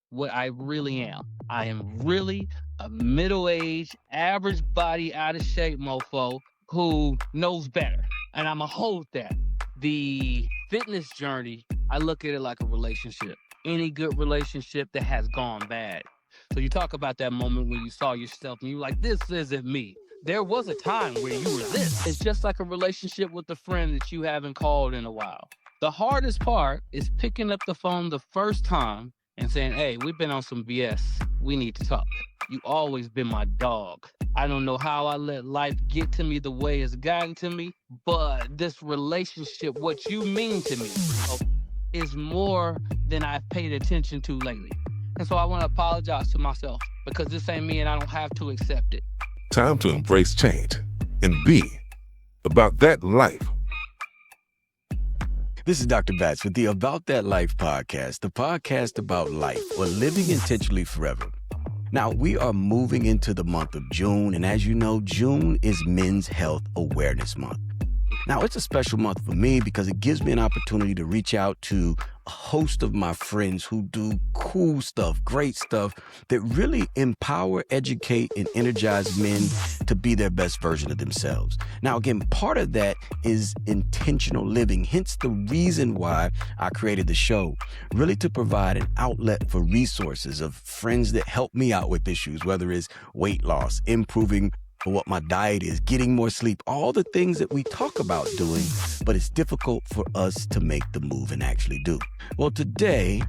what I really am. I am really a middle-aged, average body, out of shape mofo who knows better. And I'ma hold that. The fitness journey, I look at it like a relationship. Any good relationship that has gone bad. So you talk about that moment when you saw yourself and you like, this isn't me. There was a time where you were this. It's just like a relationship with a friend that you haven't called in a while. The hardest part is picking up the phone the first time and saying, hey, we've been on some BS. We need to talk. You always been my dog. I don't know how I let life get to me the way it's gotten to me, but this relationship, what you mean to me, is more than I've paid attention to lately. And so I want to apologize to myself because this ain't me and I don't have to accept it. Time to embrace change and be about that life. This is Dr. Batts with the About That Life podcast, the podcast about life or living intentionally forever. Now, we are moving into the month of June, and as you know, June is Men's Health Awareness Month. Now, it's a special month for me because it gives me an opportunity to reach out to a host of my friends who do cool stuff, great stuff that really empower, educate, and energize men to be their best version of themselves. Now, again, part of that is intentional living, hence the reason why I created the show, really to provide an outlet for resources of friends that help me out with issues, whether it's weight loss, improving what my diet is, getting more sleep, all the things that we talk about doing, but it's difficult for us to make the move and actually do. Well, today,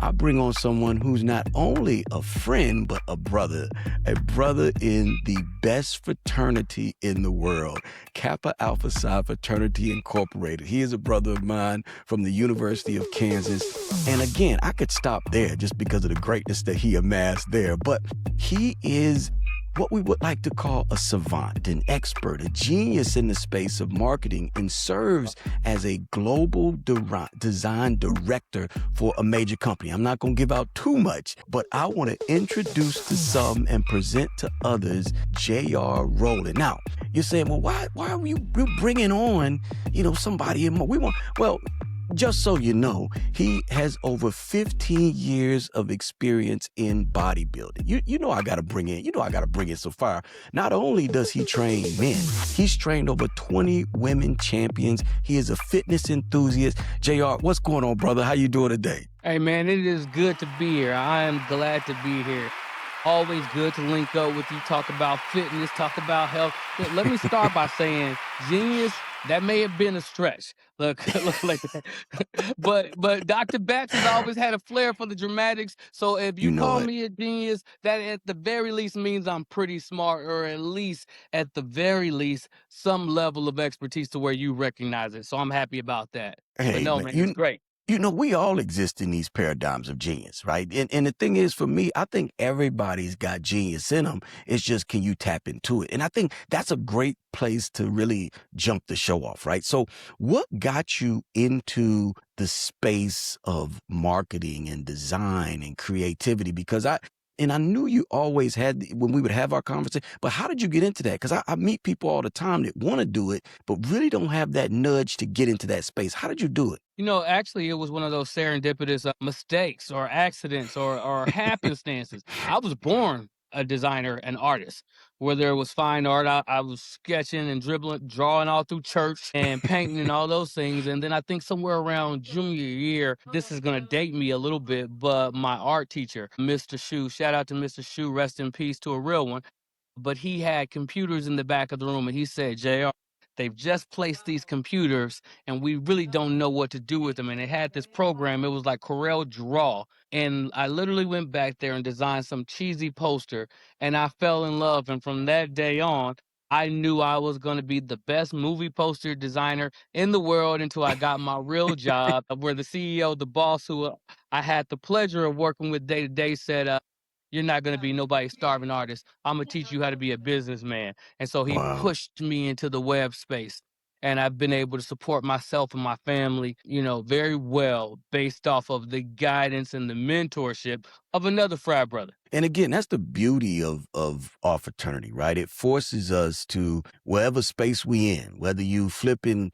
I bring on someone who's not only a friend, but a brother in the best fraternity in the world, Kappa Alpha Psi Fraternity Incorporated. He is a brother of mine from the University of Kansas. And again, I could stop there just because of the greatness that he amassed there, but he is what we would like to call a savant, an expert, a genius in the space of marketing, and serves as a global design director for a major company. I'm not going to give out too much, but I want to introduce to some and present to others JR Roland. Now, you're saying, well, why are you bringing on, somebody in more? Just so you know, he has over 15 years of experience in bodybuilding. You know I got to bring in so far. Not only does he train men, he's trained over 20 women champions. He is a fitness enthusiast. JR, what's going on, brother? How you doing today? Hey, man, it is good to be here. I am glad to be here. Always good to link up with you, talk about fitness, talk about health. Let me start by saying, genius, that may have been a stretch. Look like that. But Dr. Batts has always had a flair for the dramatics. So if You you know call it. me a genius, that at the very least means I'm pretty smart, or at the very least, some level of expertise to where you recognize it. So I'm happy about that. But Hey, no, man, man, it's great. we all exist in these paradigms of genius, right? And the thing is, for me, I think everybody's got genius in them. It's just, can you tap into it? And I think that's a great place to really jump the show off, right? So what got you into the space of marketing and design and creativity? Because I knew you always had when we would have our conversation, but how did you get into that? Because I meet people all the time that want to do it, but really don't have that nudge to get into that space. How did you do it? Actually, it was one of those serendipitous mistakes or accidents or happenstances. I was born a designer, an artist. Whether it was fine art, I was sketching and dribbling, drawing all through church and painting and all those things. And then I think somewhere around junior year, this is going to date me a little bit, but my art teacher, Mr. Shu, shout out to Mr. Shu, rest in peace to a real one. But he had computers in the back of the room and he said, JR, they've just placed these computers and we really don't know what to do with them. And it had this program, it was like Corel Draw. And I literally went back there and designed some cheesy poster and I fell in love. And from that day on, I knew I was going to be the best movie poster designer in the world until I got my real job, where the CEO, the boss who I had the pleasure of working with day to day, said, you're not going to be nobody's starving artist. I'm going to teach you how to be a businessman. And so he Wow. pushed me into the web space. And I've been able to support myself and my family, very well based off of the guidance and the mentorship of another frat brother. And again, that's the beauty of our fraternity, right? It forces us to, wherever space we in, whether you flipping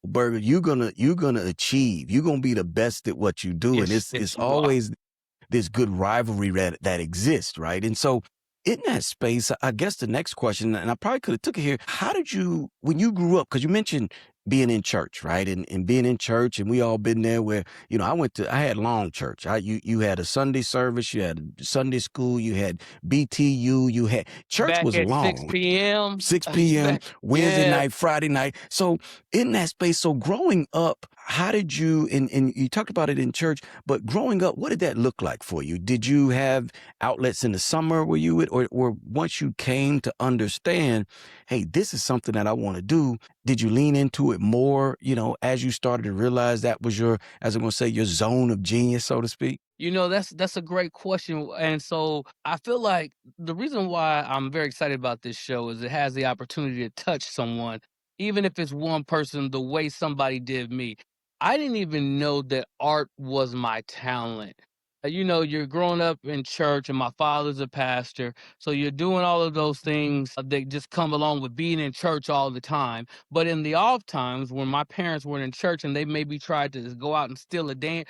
burger, you're gonna achieve. You're gonna be the best at what you do. And Yes, it's yes, it's you are. always this good rivalry that exists, right? And so in that space, I guess the next question, and I probably could have took it here, how did you, when you grew up, because you mentioned being in church, right? And being in church, and we all been there where, I had long church. You had a Sunday service, you had Sunday school, you had BTU, you had, church Back was at 6 long. p.m. 6 p.m., Back, Wednesday yeah. night, Friday night. So in that space, so growing up, how did you, and you talked about it in church, but growing up, what did that look like for you? Did you have outlets in the summer where you would, or once you came to understand, hey, this is something that I want to do, did you lean into it more, as you started to realize that was your, as I'm going to say, your zone of genius, so to speak? That's a great question. And so I feel like the reason why I'm very excited about this show is it has the opportunity to touch someone, even if it's one person, the way somebody did me. I didn't even know that art was my talent. You're growing up in church, and my father's a pastor. So you're doing all of those things that just come along with being in church all the time. But in the off times, when my parents weren't in church and they maybe tried to go out and steal a date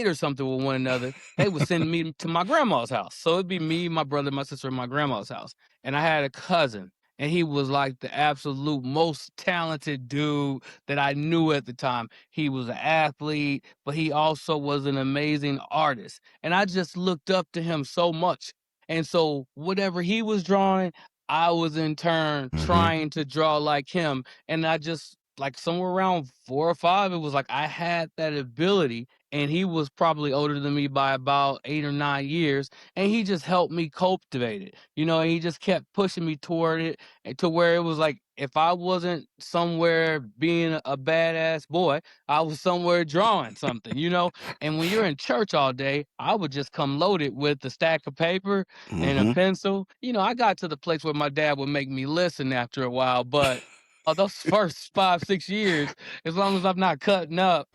or something with one another, they would send me to my grandma's house. So it'd be me, my brother, my sister, and my grandma's house. And I had a cousin, and he was like the absolute most talented dude that I knew at the time. He was an athlete, but he also was an amazing artist. And I just looked up to him so much. And so whatever he was drawing, I was in turn Mm-hmm. trying to draw like him. And I just, like somewhere around 4 or 5, it was like I had that ability, and he was probably older than me by about 8 or 9 years, and he just helped me cultivate it, and he just kept pushing me toward it, and to where it was like if I wasn't somewhere being a badass boy, I was somewhere drawing something. And when you're in church all day, I would just come loaded with a stack of paper and a Mm-hmm. pencil. I got to the place where my dad would make me listen after a while, but those first 5, 6 years, as long as I'm not cutting up,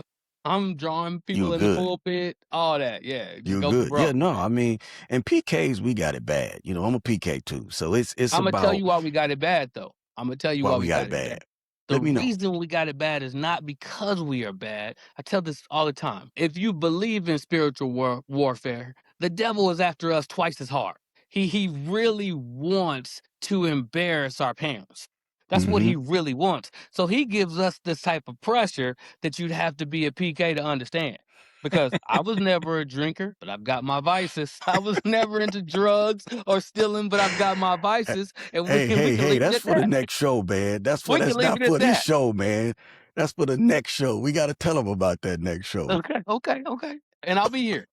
I'm drawing You people were in the good. pulpit, all that. Yeah, just You're go for good. Yeah, broke. no, I mean, and PKs, we got it bad. I'm a PK too. So it's Imma tell about you why we got it bad, though. Imma tell you why why we we got got it it bad. bad. The Let me know. reason we got it bad is not because we are bad. I tell this all the time. If you believe in spiritual warfare, the devil is after us twice as hard. He really wants to embarrass our parents. That's what Mm-hmm. he really wants. So he gives us this type of pressure that you'd have to be a PK to understand. Because I was never a drinker, but I've got my vices. I was never into drugs or stealing, but I've got my vices, and we Hey, can we hey, can hey, leave it that's at for the that. next show, man. We can That's leave not it at for this that. show, man. That's for the next show. We got to tell them about that next show. Okay, okay, okay. And I'll be here.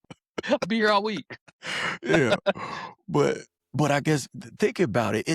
I'll be here all week. Yeah. But I guess think about it.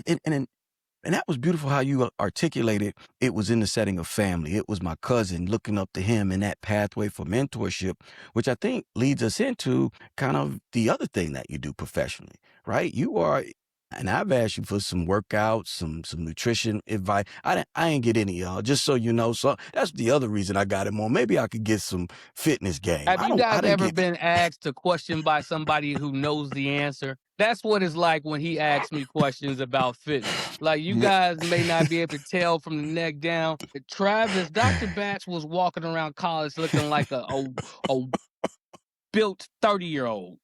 And that was beautiful how you articulated it was in the setting of family. It was my cousin looking up to him in that pathway for mentorship, which I think leads us into kind of the other thing that you do professionally, right? You are, and I've asked you for some workouts, some nutrition advice. I ain't get any, y'all, just so you know. So that's the other reason I got him on. Maybe I could get some fitness game. Have you I guys didn't ever get, been asked a question by somebody who knows the answer? That's what it's like when he asks me questions about fitness. Like, you ma- guys may not be able to tell from the neck down. Travis, Dr. Batch was walking around college looking like a built 30-year-old.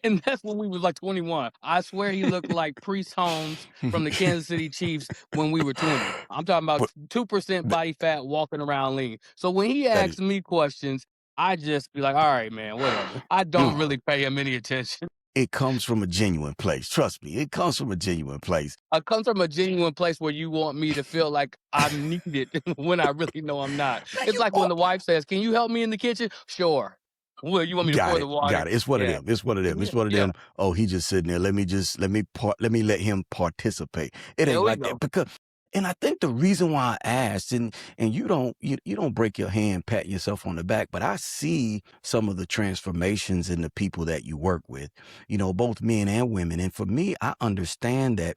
And that's when we was like 21. I swear he looked like Priest Holmes from the Kansas City Chiefs when we were 20. I'm talking about but 2% th- body fat walking around lean. So when he that is, asks me questions, I just be like, all right, man, whatever. I don't no, really pay him any attention. it comes from a genuine place. Trust me, it comes from a genuine place. I come from a genuine place where you want me to feel like I'm needed when I really know I'm not. Now It's you like when the wife says, can you help me in the kitchen? Sure. Well, you want me to got pour the it, water? got it. It's one of Yeah. them. It's one of them. Yeah. It's one of Yeah. them. Oh, he just sitting there. Let me let him participate. It There ain't we like that go. because, and I think the reason why I asked, and you don't break your hand, pat yourself on the back, but I see some of the transformations in the people that you work with, both men and women. And for me, I understand that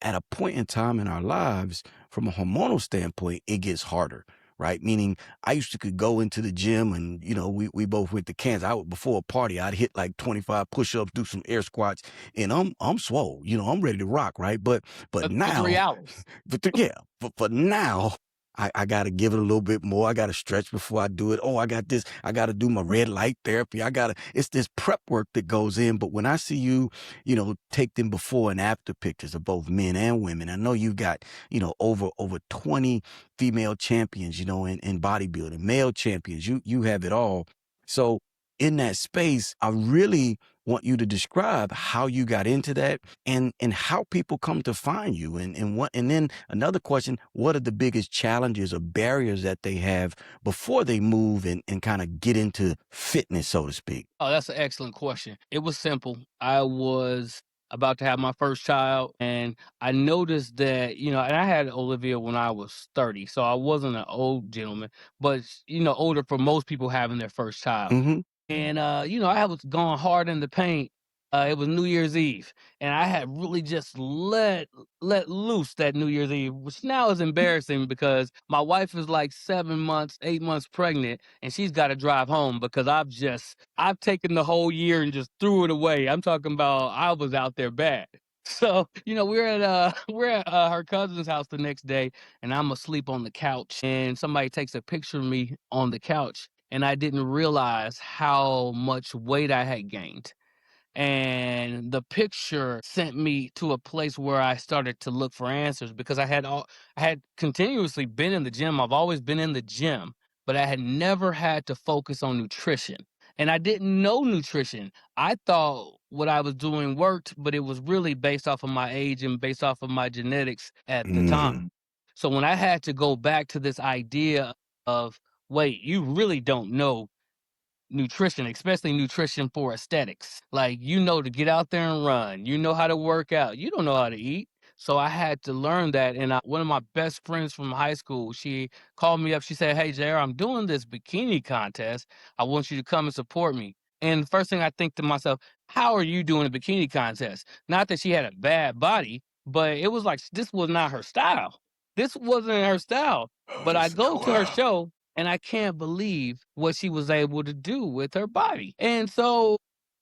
at a point in time in our lives, from a hormonal standpoint, it gets harder, right? Meaning I used to could go into the gym and, we both went to Kansas. Before a party, I'd hit like 25 push-ups, do some air squats, and I'm swole, I'm ready to rock, right? But For now, 3 hours. yeah, but for now, I got to give it a little bit more. I got to stretch before I do it. Oh, I got this. I got to do my red light therapy. It's this prep work that goes in. But when I see you, take them before and after pictures of both men and women, I know you've got, over 20 female champions, in bodybuilding, male champions. You have it all. So in that space, I really want you to describe how you got into that and how people come to find you and then another question, what are the biggest challenges or barriers that they have before they move and kind of get into fitness, so to speak? Oh, that's an excellent question. It was simple. I was about to have my first child, and I noticed that, and I had Olivia when I was 30, so I wasn't an old gentleman, but, older for most people having their first child. Hmm. And, I was going hard in the paint. It was New Year's Eve, and I had really just let loose that New Year's Eve, which now is embarrassing because my wife is like 7 months, 8 months pregnant, and she's gotta drive home because I've taken the whole year and just threw it away. I'm talking about I was out there bad. So, we're at, her cousin's house the next day, and I'm asleep on the couch, and somebody takes a picture of me on the couch, and I didn't realize how much weight I had gained. And the picture sent me to a place where I started to look for answers because I had continuously been in the gym. I've always been in the gym, but I had never had to focus on nutrition. And I didn't know nutrition. I thought what I was doing worked, but it was really based off of my age and based off of my genetics at the Hmm. time. So when I had to go back to this idea of, wait, you really don't know nutrition, especially nutrition for aesthetics. Like, to get out there and run, how to work out, you don't know how to eat. So I had to learn that. And one of my best friends from high school, she called me up. She said, "Hey, JR, I'm doing this bikini contest. I want you to come and support me." And the first thing I think to myself, how are you doing a bikini contest? Not that she had a bad body, but it was like this was not her style. This wasn't her style. Oh, But I this go to her wow. show and I can't believe what she was able to do with her body. And so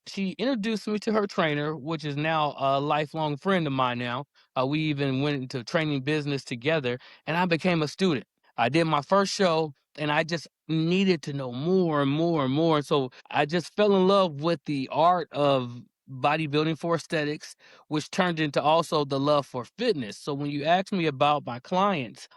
she introduced me to her trainer, which is now a lifelong friend of mine now. We even went into training business together, and I became a student. I did my first show, and I just needed to know more and more and more. So I just fell in love with the art of bodybuilding for aesthetics, which turned into also the love for fitness. So when you ask me about my clients,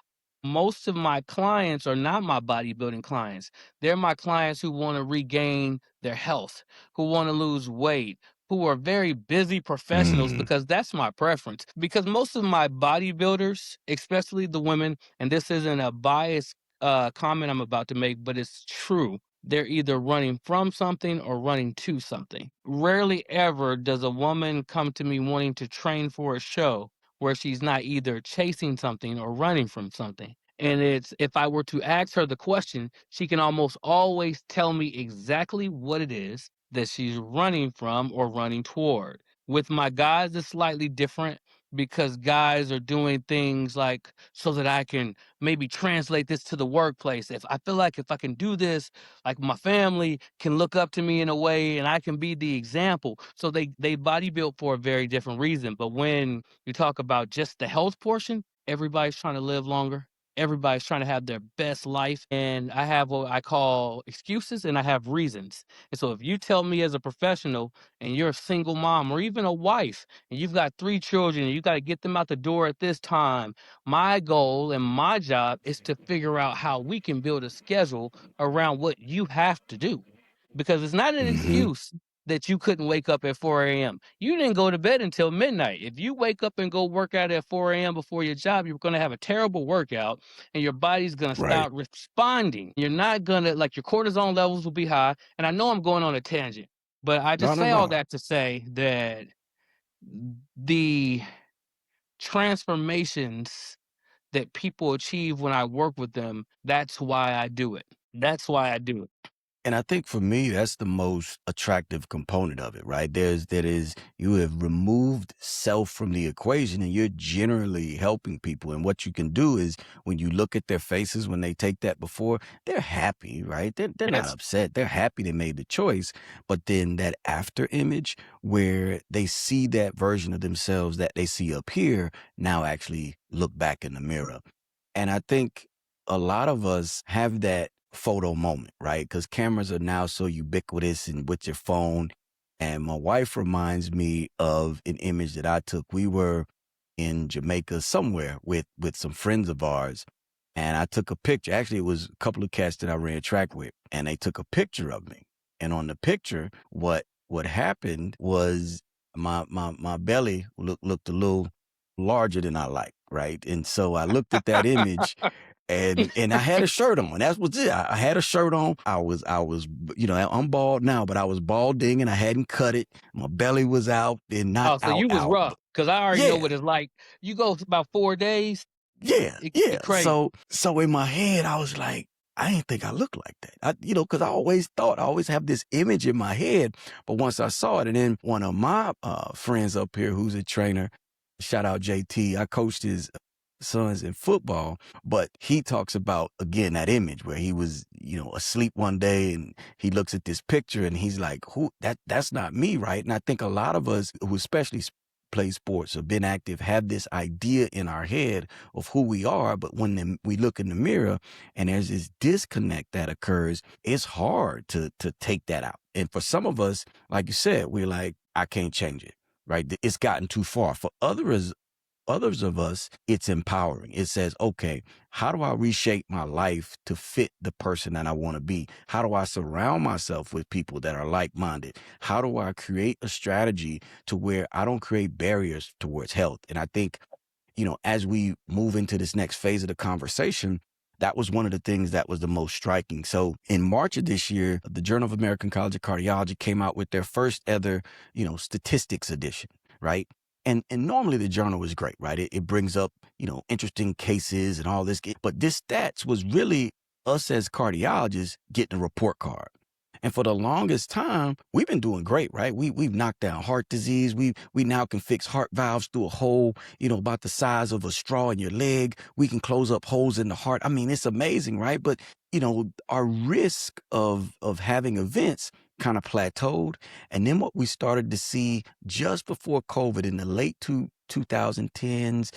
most of my clients are not my bodybuilding clients. They're my clients who want to regain their health, who want to lose weight, who are very busy professionals Hmm. because that's my preference. Because most of my bodybuilders, especially the women, and this isn't a biased comment I'm about to make, but it's true. They're either running from something or running to something. Rarely ever does a woman come to me wanting to train for a show where she's not either chasing something or running from something. And it's if I were to ask her the question, she can almost always tell me exactly what it is that she's running from or running toward. With my guys, it's slightly different because guys are doing things like so that I can maybe translate this to the workplace. If I feel like if I can do this, like my family can look up to me in a way and I can be the example. So they body build for a very different reason. But when you talk about just the health portion, everybody's trying to live longer. Everybody's trying to have their best life. And I have what I call excuses and I have reasons. And so if you tell me as a professional and you're a single mom or even a wife and you've got 3 children and you got to get them out the door at this time, my goal and my job is to figure out how we can build a schedule around what you have to do. Because it's not an Hmm. excuse that you couldn't wake up at 4 a.m. You didn't go to bed until midnight. If you wake up and go work out at 4 a.m. before your job, you're going to have a terrible workout and your body's going to Right. start responding. You're not going to, like, your cortisone levels will be high. And I know I'm going on a tangent, but I No, just no, say all no. that to say that the transformations that people achieve when I work with them, that's why I do it. That's why I do it. And I think for me, that's the most attractive component of it, right? That is, you have removed self from the equation and you're generally helping people. And what you can do is when you look at their faces, when they take that before, they're happy, right? They're not Yes. upset. They're happy they made the choice. But then that after image where they see that version of themselves that they see up here now actually look back in the mirror. And I think a lot of us have that photo moment, right? Because cameras are now so ubiquitous and with your phone. And my wife reminds me of an image that I took. We were in Jamaica somewhere with some friends of ours, and I took a picture. Actually, it was a couple of cats that I ran track with, and they took a picture of me. And on the picture, what happened was my belly looked a little larger than I like, right? And so I looked at that image and I had a shirt on. That was it. I had a shirt on. I was I'm bald now, but I was balding and I hadn't cut it. My belly was out and not Oh, so you was out. rough, But cause I already know yeah, what it's like. You go about 4 days, yeah, it yeah. get crazy. So in my head, I was like, I didn't think I looked like that. Because I always thought, I always have this image in my head. But once I saw it, and then one of my friends up here who's a trainer, shout out JT, I coached his sons in football, but he talks about, again, that image where he was, asleep one day and he looks at this picture and he's like, that's not me, right? And I think a lot of us who especially play sports or been active have this idea in our head of who we are, but when we look in the mirror and there's this disconnect that occurs, it's hard to take that out. And for some of us, like you said, we're like, I can't change it, right? It's gotten too far. For others of us, it's empowering. It says, okay, how do I reshape my life to fit the person that I want to be? How do I surround myself with people that are like-minded? How do I create a strategy to where I don't create barriers towards health? And I think, as we move into this next phase of the conversation, that was one of the things that was the most striking. So in March of this year, the Journal of American College of Cardiology came out with their first ever, statistics edition, right? And normally the journal is great, right? It brings up, interesting cases and all this. But this stats was really us as cardiologists getting a report card. And for the longest time, we've been doing great, right? We've knocked down heart disease. We now can fix heart valves through a hole, about the size of a straw in your leg. We can close up holes in the heart. I mean, it's amazing, right? But our risk of having events kind of plateaued. And then what we started to see just before COVID in the late 2010s,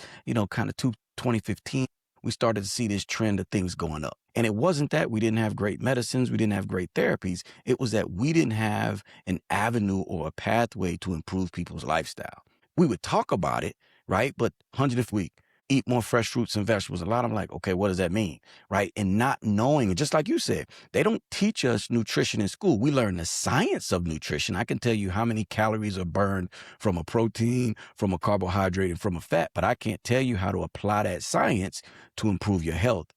kind of 2015, we started to see this trend of things going up. And it wasn't that we didn't have great medicines, we didn't have great therapies. It was that we didn't have an avenue or a pathway to improve people's lifestyle. We would talk about it, right? But 100th week, eat more fresh fruits and vegetables. A lot of them like, okay, what does that mean? Right? And not knowing, just like you said, they don't teach us nutrition in school. We learn the science of nutrition. I can tell you how many calories are burned from a protein, from a carbohydrate, and from a fat, but I can't tell you how to apply that science to improve your health.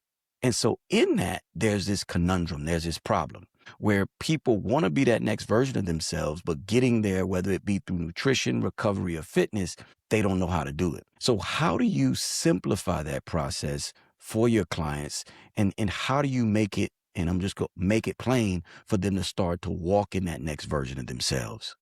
And so in that, there's this conundrum, there's this problem where people want to be that next version of themselves, but getting there, whether it be through nutrition, recovery, or fitness, they don't know how to do it. So how do you simplify that process for your clients? And how do you make it, and I'm just going to make it plain for them to start to walk in that next version of themselves?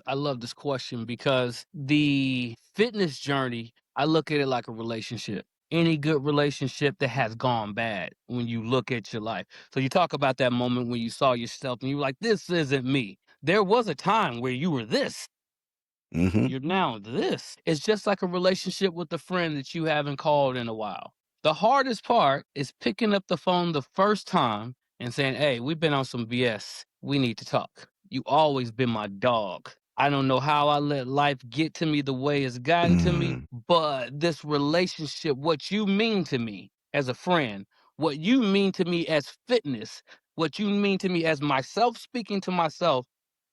I love this question because the fitness journey, I look at it like a relationship. Any good relationship that has gone bad when you look at your life. So you talk about that moment when you saw yourself and you were like, this isn't me. There was a time where you were this. Mm-hmm. You're now this. It's just like a relationship with a friend that you haven't called in a while. The hardest part is picking up the phone the first time and saying, hey, we've been on some BS. We need to talk. You always been my dog. I don't know how I let life get to me the way it's gotten to me, Mm, but this relationship, what you mean to me as a friend, what you mean to me as fitness, what you mean to me as myself speaking to myself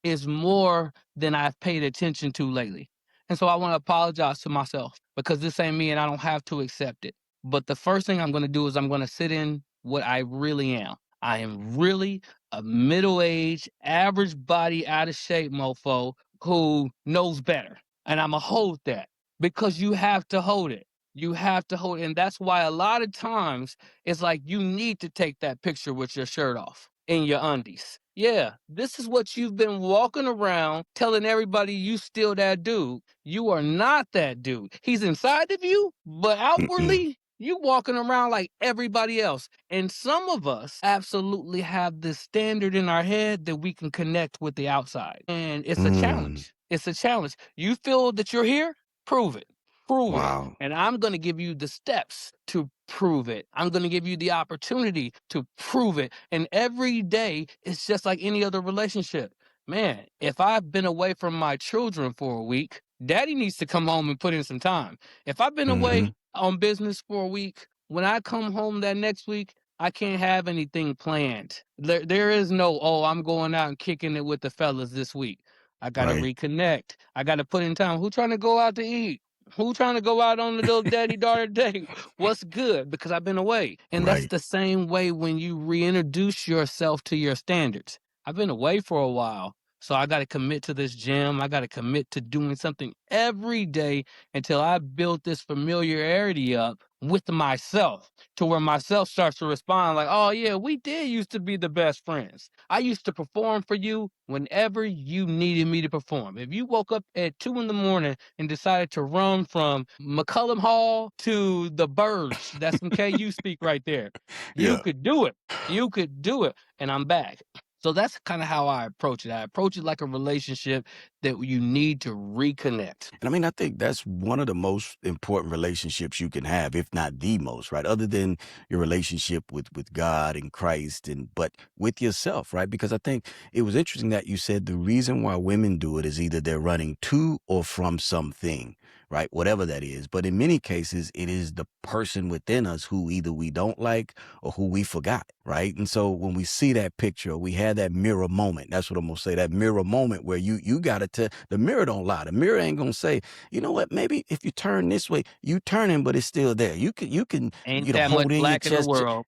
is more than I've paid attention to lately. And so I want to apologize to myself because this ain't me and I don't have to accept it. But the first thing I'm going to do is I'm going to sit in what I really am. I am really a middle aged, average body, out of shape mofo who knows better. And I'm going to hold that because you have to hold it. You have to hold it. And that's why a lot of times it's like you need to take that picture with your shirt off in your undies. Yeah, this is what you've been walking around telling everybody you still that dude. You are not that dude. He's inside of you, but mm-mm, outwardly, you walking around like everybody else. And some of us absolutely have this standard in our head that we can connect with the outside. And it's a mm. challenge. It's a challenge. You feel that you're here? Prove it. prove it. Wow. And I'm going to give you the steps to prove it. I'm going to give you the opportunity to prove it. And every day, it's just like any other relationship. Man, if I've been away from my children for a week, daddy needs to come home and put in some time. If I've been Mm-hmm. away on business for a week, when I come home that next week, I can't have anything planned. There is no, oh, I'm going out and kicking it with the fellas this week. I got to Right. reconnect. I got to put in time. Who trying to go out to eat? Who trying to go out on the little daddy daughter date? What's good? Because I've been away. And that's Right. the same way when you reintroduce yourself to your standards. I've been away for a while. So I got to commit to this gym. I got to commit to doing something every day until I build this familiarity up with myself to where myself starts to respond like, oh, yeah, we did used to be the best friends. I used to perform for you whenever you needed me to perform. If you woke up at 2 in the morning and decided to run from McCullum Hall to the Birds, that's some KU speak right there. You Yeah. could do it. You could do it. And I'm back. So that's kind of how I approach it. I approach it like a relationship that you need to reconnect. And I mean, I think that's one of the most important relationships you can have, if not the most, right? Other than your relationship with God and Christ, and but with yourself, right? Because I think it was interesting that you said the reason why women do it is either they're running to or from something, right? Whatever that is. But in many cases, it is the person within us who either we don't like or who we forgot, right? And so when we see that picture, we have that mirror moment. That's what I'm gonna say. That mirror moment where you gotta tell the mirror don't lie. The mirror ain't gonna say, you know what, maybe if you turn this way, you turning, but it's still there. You can Ain't that much hold in your black in the chest. world.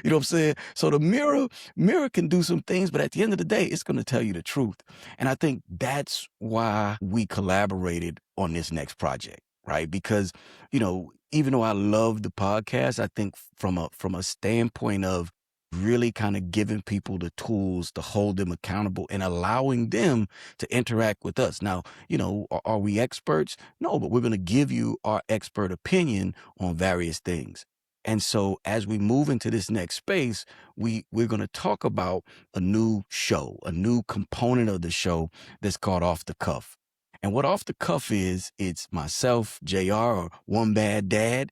You know what I'm saying? So the mirror can do some things, but at the end of the day, it's going to tell you the truth. And I think that's why we collaborated on this next project, right? Because, even though I love the podcast, I think from a standpoint of really kind of giving people the tools to hold them accountable and allowing them to interact with us. Now, are we experts? No, but we're going to give you our expert opinion on various things. And so as we move into this next space, we're going to talk about a new show, a new component of the show that's called Off the Cuff. And what Off the Cuff is, it's myself, JR, or One Bad Dad,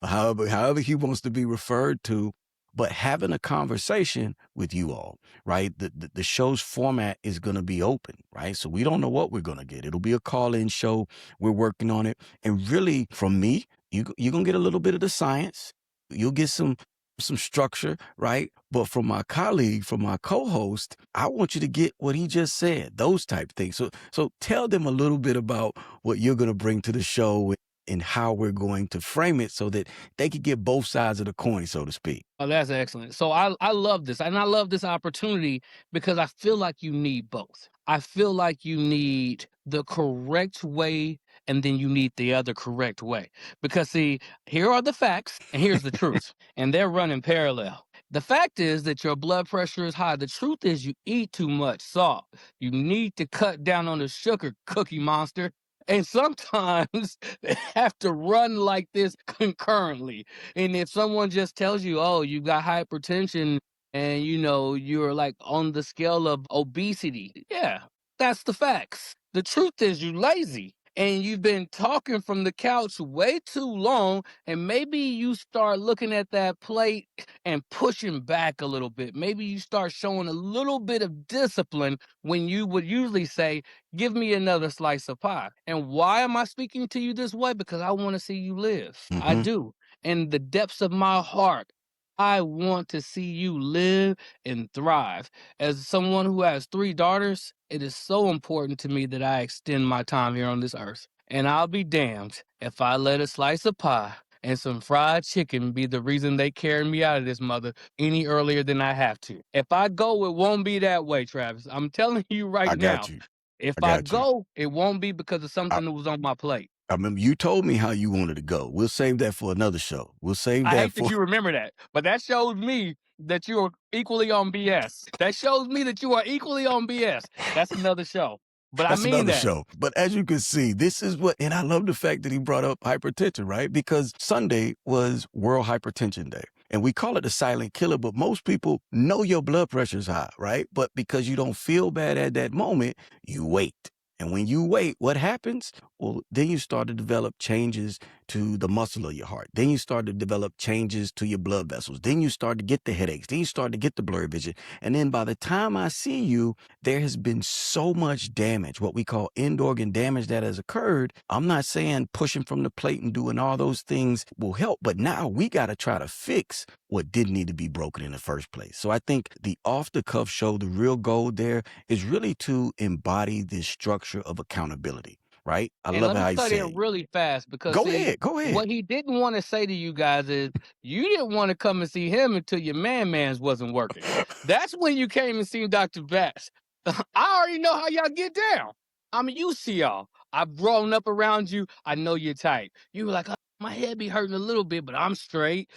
however he wants to be referred to, but having a conversation with you all, right? The show's format is going to be open, right? So we don't know what we're going to get. It'll be a call-in show. We're working on it. And really, from me, you're going to get a little bit of the science. You'll get some structure, right? But from my colleague, from my co-host, I want you to get what he just said, those type of things. So tell them a little bit about what you're going to bring to the show and how we're going to frame it so that they could get both sides of the coin, so to speak. Oh, that's excellent. So I love this. And I love this opportunity because I feel like you need both. I feel like you need the correct way and then you need the other correct way. Because see, here are the facts and here's the truth. And they're running parallel. The fact is that your blood pressure is high. The truth is you eat too much salt. You need to cut down on the sugar, Cookie Monster. And sometimes they have to run like this concurrently. And if someone just tells you, oh, you got hypertension and you're like on the scale of obesity, yeah, that's the facts. The truth is you lazy and you've been talking from the couch way too long. And maybe you start looking at that plate and pushing back a little bit. Maybe you start showing a little bit of discipline when you would usually say, give me another slice of pie. And why am I speaking to you this way? Because I want to see you live. I Mm-hmm. do. In the depths of my heart, I want to see you live and thrive. As someone who has 3 daughters, it is so important to me that I extend my time here on this earth. And I'll be damned if I let a slice of pie and some fried chicken be the reason they carry me out of this mother any earlier than I have to. If I go, it won't be that way, Travis. I'm telling you right I got now. you. If I I got you. go, it won't be because of I, something that was on my plate. I remember you told me how you wanted to go. We'll save that for another show. We'll save I that hate that for you remember that, but that shows me that you are equally on BS. That shows me that you are equally on BS. That's another show. But I That's mean another that. show. But as you can see, this is and I love the fact that he brought up hypertension, right? Because Sunday was World Hypertension Day. And we call it a silent killer, but most people know your blood pressure is high, right? But because you don't feel bad at that moment, you wait. And when you wait, what happens? Well, then you start to develop changes to the muscle of your heart. Then you start to develop changes to your blood vessels. Then you start to get the headaches. Then you start to get the blurry vision. And then by the time I see you, there has been so much damage, what we call end organ damage that has occurred. I'm not saying pushing from the plate and doing all those things will help, but now we got to try to fix what didn't need to be broken in the first place. So I think the off the cuff show, the real goal there is really to embody this structure of accountability, right? I And love let me how he cut in said, really fast because go see, ahead, go ahead. what he didn't want to say to you guys is you didn't want to come and see him until your mans wasn't working. That's when you came and seen Dr. Bass. I already know how y'all get down. I'm used to y'all. I've grown up around you. I know your type. You were like, "Oh, my head be hurting a little bit, but I'm straight,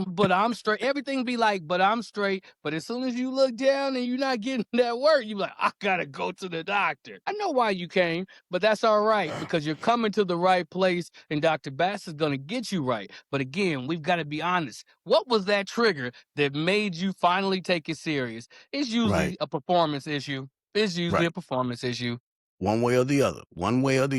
but I'm straight. Everything be like, but I'm straight. But as soon as you look down and you're not getting that work, you be like, I gotta go to the doctor. I know why you came, but that's all right because you're coming to the right place and Dr. Bass is gonna get you right. But again, we've got to be honest. What was that trigger that made you finally take it serious? It's Right, usually a performance issue. It's usually right. a performance issue. One way or the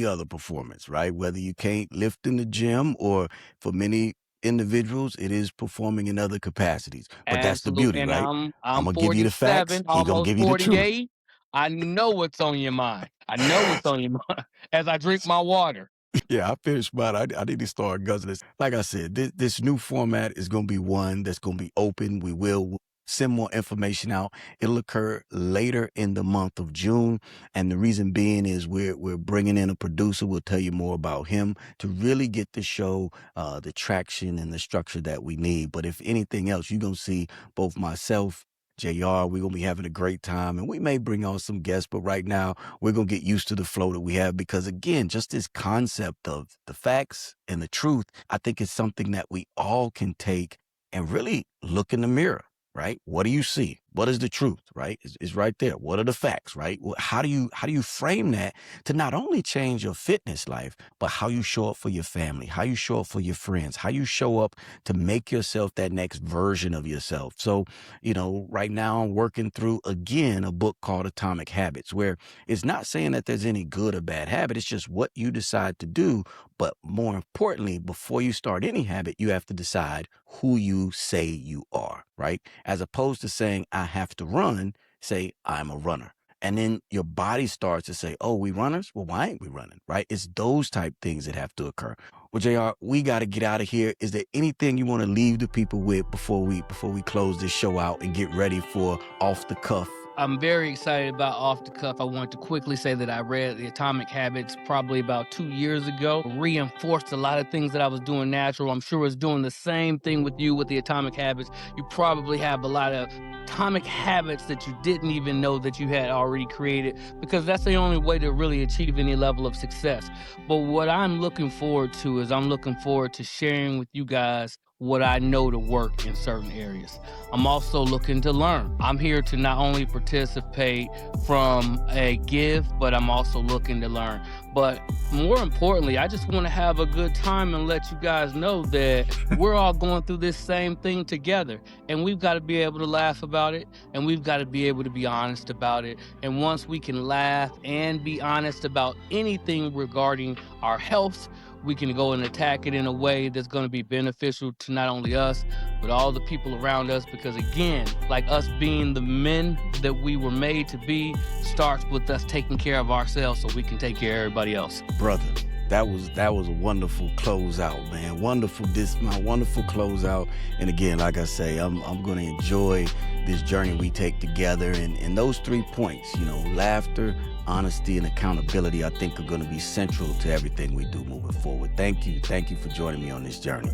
other performance, right? Whether you can't lift in the gym or for many individuals, it is performing in other capacities. But that's the Absolutely. beauty, And right? I'm I'm going to give you the facts. 47, He going to almost give you the truth. 48. I know what's on your mind. I know what's on your mind as I drink my water. Yeah, I finished mine. I need to start guzzling this. Like I said, this new format is going to be one that's going to be open. We will send more information out. It'll occur later in the month of June, and the reason being is we're bringing in a producer. We'll tell you more about him to really get the show the traction and the structure that we need. But if anything else, you're gonna see both myself. JR, we're gonna be having a great time, and we may bring on some guests, but right now we're gonna get used to the flow that we have because again, just this concept of the facts and the truth, I think is something that we all can take and really look in the mirror, right? What do you see? What is the truth, right? It's right there. What are the facts, right? Well, how do you frame that to not only change your fitness life, but how you show up for your family, how you show up for your friends, how you show up to make yourself that next version of yourself. So, right now I'm working through again a book called Atomic Habits, where it's not saying that there's any good or bad habit. It's just what you decide to do. But more importantly, before you start any habit, you have to decide who you say you are, right? As opposed to saying, I have to run, say, I'm a runner. And then your body starts to say, oh, we runners? Well, why ain't we running, right? It's those type things that have to occur. Well, JR, we got to get out of here. Is there anything you want to leave the people with before we close this show out and get ready for Off the Cuff? I'm very excited about Off the Cuff. I want to quickly say that I read The Atomic Habits probably about 2 years ago. Reinforced a lot of things that I was doing natural. I'm sure it's doing the same thing with you with the Atomic Habits. You probably have a lot of atomic habits that you didn't even know that you had already created because that's the only way to really achieve any level of success. But what I'm looking forward to is I'm looking forward to sharing with you guys what I know to work in certain areas. I'm also looking to learn. I'm here to not only participate from a give, but I'm also looking to learn. But more importantly, I just want to have a good time and let you guys know that we're all going through this same thing together. And we've got to be able to laugh about it. And we've got to be able to be honest about it. And once we can laugh and be honest about anything regarding our health, we can go and attack it in a way that's going to be beneficial to not only us, but all the people around us. Because again, like us being the men that we were made to be, starts with us taking care of ourselves so we can take care of everybody else. Brother, that was a wonderful closeout, man. My wonderful closeout. And again, like I say, I'm going to enjoy this journey we take together. And those 3 points, laughter, honesty, and accountability, I think are going to be central to everything we do moving forward. Thank you for joining me on this journey.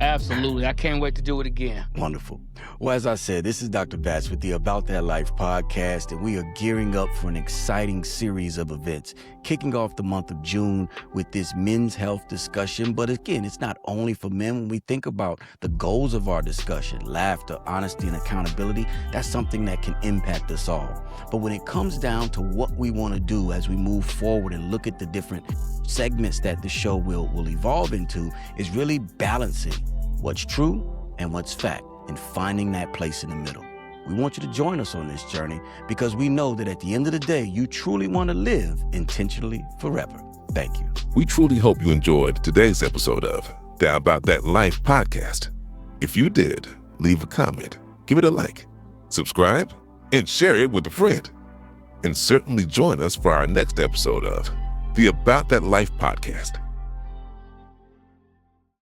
Absolutely. I can't wait to do it again. Wonderful. Well, as I said, this is Dr. Batch with the About That Life podcast, and we are gearing up for an exciting series of events, kicking off the month of June with this men's health discussion. But again, it's not only for men. When we think about the goals of our discussion, laughter, honesty, and accountability, that's something that can impact us all. But when it comes down to what we want to do as we move forward and look at the different segments that the show will evolve into, is really balancing what's true and what's fact and finding that place in the middle. We want you to join us on this journey because we know that at the end of the day, you truly want to live intentionally forever. Thank you. We truly hope you enjoyed today's episode of the About That Life podcast. If you did, leave a comment, give it a like, subscribe, and share it with a friend. And certainly join us for our next episode of the About That Life podcast.